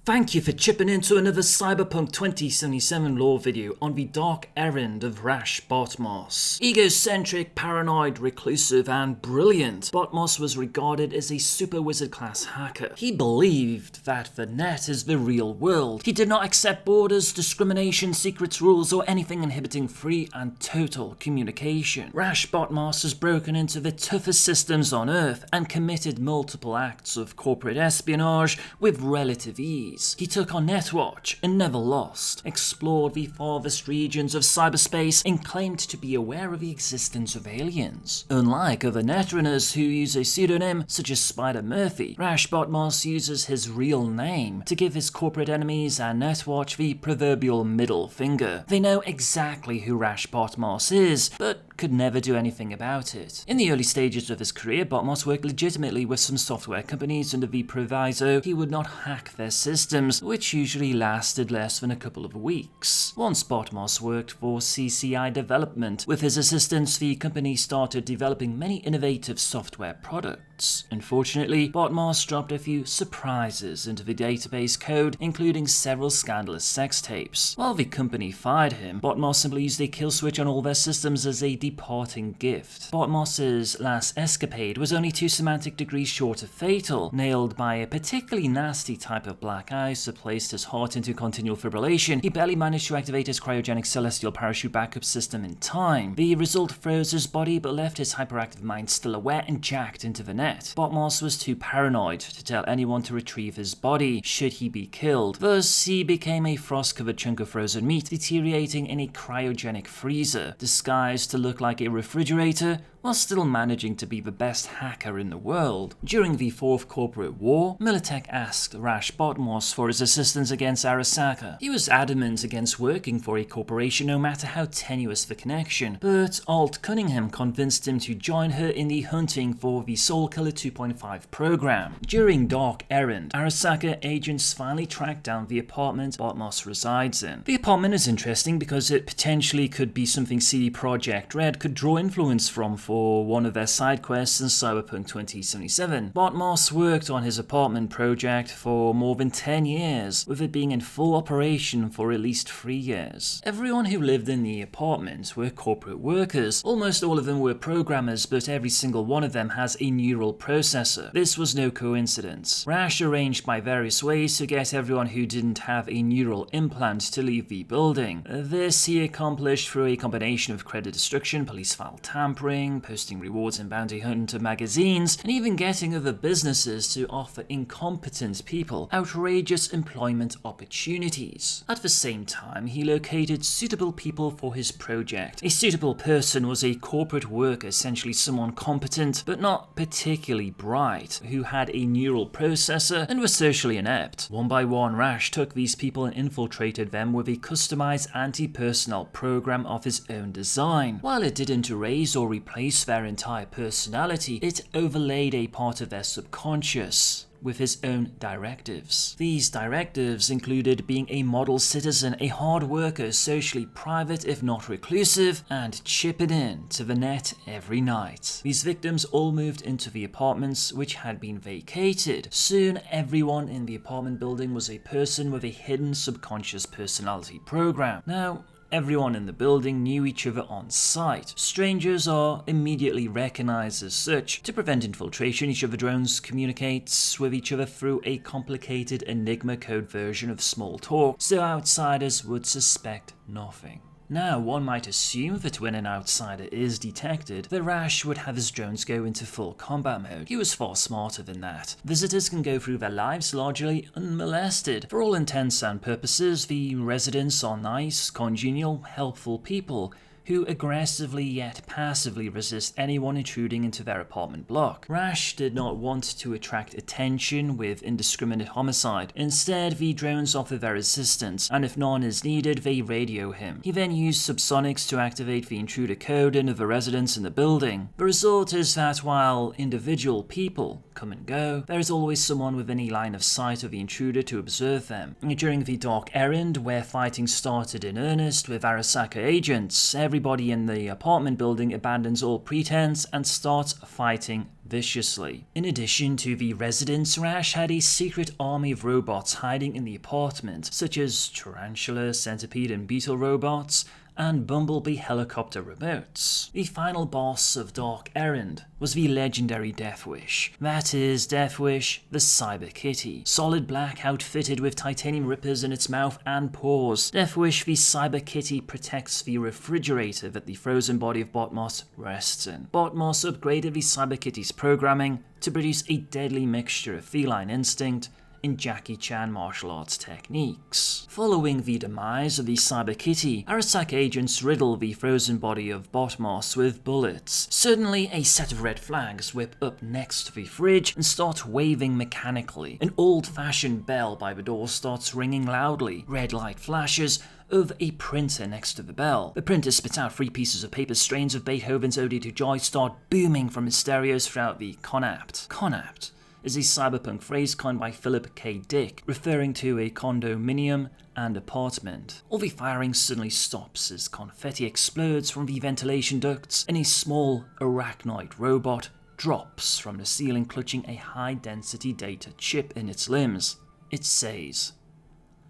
Thank you for chipping into another Cyberpunk 2077 lore video on the dark errand of Rache Bartmoss. Egocentric, paranoid, reclusive, and brilliant, Bartmoss was regarded as a super wizard class hacker. He believed that the net is the real world. He did not accept borders, discrimination, secrets, rules, or anything inhibiting free and total communication. Rache Bartmoss has broken into the toughest systems on Earth and committed multiple acts of corporate espionage with relative ease. He took on Netwatch and never lost, explored the farthest regions of cyberspace, and claimed to be aware of the existence of aliens. Unlike other Edgerunners who use a pseudonym such as Spider Murphy, Rache Bartmoss uses his real name to give his corporate enemies and Netwatch the proverbial middle finger. They know exactly who Rache Bartmoss is, but could never do anything about it. In the early stages of his career, Bartmoss worked legitimately with some software companies under the proviso he would not hack their systems, which usually lasted less than a couple of weeks. Once Bartmoss worked for CCI Development. With his assistance, the company started developing many innovative software products. Unfortunately, Bartmoss dropped a few surprises into the database code, including several scandalous sex tapes. While the company fired him, Bartmoss simply used a kill switch on all their systems as a departing gift. Bartmoss's last escapade was only 2 semantic degrees short of fatal, nailed by a particularly nasty type of black ice that placed his heart into continual fibrillation. He barely managed to activate his cryogenic celestial parachute backup system in time. The result froze his body but left his hyperactive mind still aware and jacked into the net. Bartmoss was too paranoid to tell anyone to retrieve his body should he be killed. Thus, he became a frost-covered chunk of frozen meat, deteriorating in a cryogenic freezer, disguised to look like a refrigerator, while still managing to be the best hacker in the world. During the Fourth Corporate War, Militech asked Rache Bartmoss for his assistance against Arasaka. He was adamant against working for a corporation no matter how tenuous the connection, but Alt Cunningham convinced him to join her in the hunting for the Soul Killer 2.5 program. During Dark Errand, Arasaka agents finally tracked down the apartment Bartmoss resides in. The apartment is interesting because it potentially could be something CD Projekt Red could draw influence from for one of their side quests in Cyberpunk 2077. Bartmoss worked on his apartment project for more than 10 years, with it being in full operation for at least 3 years. Everyone who lived in the apartment were corporate workers. Almost all of them were programmers, but every single one of them has a neural processor. This was no coincidence. Rache arranged by various ways to get everyone who didn't have a neural implant to leave the building. This he accomplished through a combination of credit destruction, police file tampering, posting rewards in bounty hunter magazines, and even getting other businesses to offer incompetent people outrageous employment opportunities. At the same time, he located suitable people for his project. A suitable person was a corporate worker, essentially someone competent but not particularly bright, who had a neural processor and was socially inept. One by one, Rache took these people and infiltrated them with a customized anti-personnel program of his own design. While it didn't erase or replace their entire personality, it overlaid a part of their subconscious with his own directives. These directives included being a model citizen, a hard worker, socially private if not reclusive, and chipping in to the net every night. These victims all moved into the apartments which had been vacated. Soon, everyone in the apartment building was a person with a hidden subconscious personality program. Now, everyone in the building knew each other on sight. Strangers are immediately recognized as such. To prevent infiltration, each of the drones communicates with each other through a complicated Enigma code version of small talk, so outsiders would suspect nothing. Now, one might assume that when an outsider is detected, the Rache would have his drones go into full combat mode. He was far smarter than that. Visitors can go through their lives largely unmolested. For all intents and purposes, the residents are nice, congenial, helpful people who aggressively yet passively resist anyone intruding into their apartment block. Rache did not want to attract attention with indiscriminate homicide. Instead, the drones offer their assistance, and if none is needed, they radio him. He then used subsonics to activate the intruder code in of the residents in the building. The result is that while individual people come and go, there is always someone within a line of sight of the intruder to observe them. During the Dark Errand, where fighting started in earnest with Arasaka agents, everybody in the apartment building abandons all pretense and starts fighting viciously. In addition to the residents, Rache had a secret army of robots hiding in the apartment, such as tarantula, centipede and beetle robots, and bumblebee helicopter remotes. The final boss of Dark Errand was the legendary Deathwish. That is, Deathwish, the Cyber Kitty. Solid black, outfitted with titanium rippers in its mouth and paws. Deathwish, the Cyber Kitty, protects the refrigerator that the frozen body of Bartmoss rests in. Bartmoss upgraded the Cyber Kitty's programming to produce a deadly mixture of feline instinct in Jackie Chan martial arts techniques. Following the demise of the Cyber Kitty, Arasaka agents riddle the frozen body of Bartmoss with bullets. Suddenly, a set of red flags whip up next to the fridge and start waving mechanically. An old-fashioned bell by the door starts ringing loudly. Red light flashes of a printer next to the bell. The printer spits out 3 pieces of paper. Strains of Beethoven's Ode to Joy start booming from its stereos throughout the Connapt. Connapt is a cyberpunk phrase coined by Philip K. Dick, referring to a condominium and apartment. All the firing suddenly stops as confetti explodes from the ventilation ducts and a small arachnoid robot drops from the ceiling clutching a high-density data chip in its limbs. It says,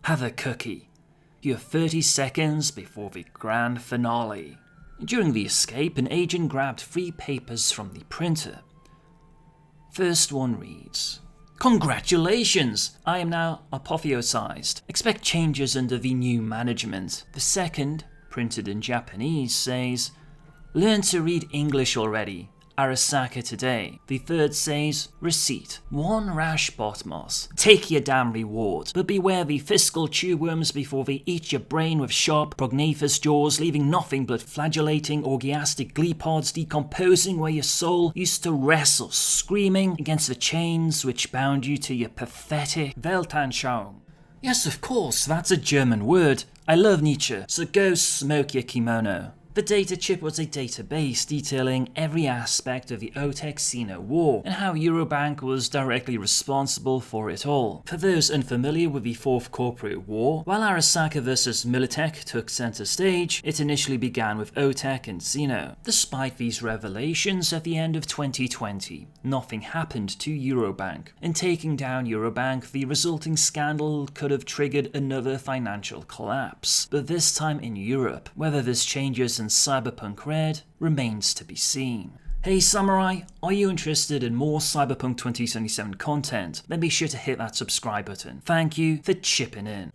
"Have a cookie. You have 30 seconds before the grand finale." During the escape, an agent grabbed 3 papers from the printer. First one reads, "Congratulations! I am now apotheosized. Expect changes under the new management." The second, printed in Japanese, says, "Learn to read English already. Arasaka today." The third says, "Receipt. 1 Rache Bartmoss. Take your damn reward. But beware the fiscal chew worms before they eat your brain with sharp prognathous jaws, leaving nothing but flagellating orgiastic glee pods decomposing where your soul used to wrestle, screaming against the chains which bound you to your pathetic Weltanschauung." Yes, of course, that's a German word. I love Nietzsche, so go smoke your kimono. The data chip was a database detailing every aspect of the OTEC-Sino War and how Eurobank was directly responsible for it all. For those unfamiliar with the Fourth Corporate War, while Arasaka vs Militech took center stage, it initially began with OTEC and Sino. Despite these revelations at the end of 2020, nothing happened to Eurobank. In taking down Eurobank, the resulting scandal could have triggered another financial collapse, but this time in Europe. Whether this changes in Cyberpunk Red remains to be seen. Hey Samurai, are you interested in more Cyberpunk 2077 content? Then be sure to hit that subscribe button. Thank you for chipping in.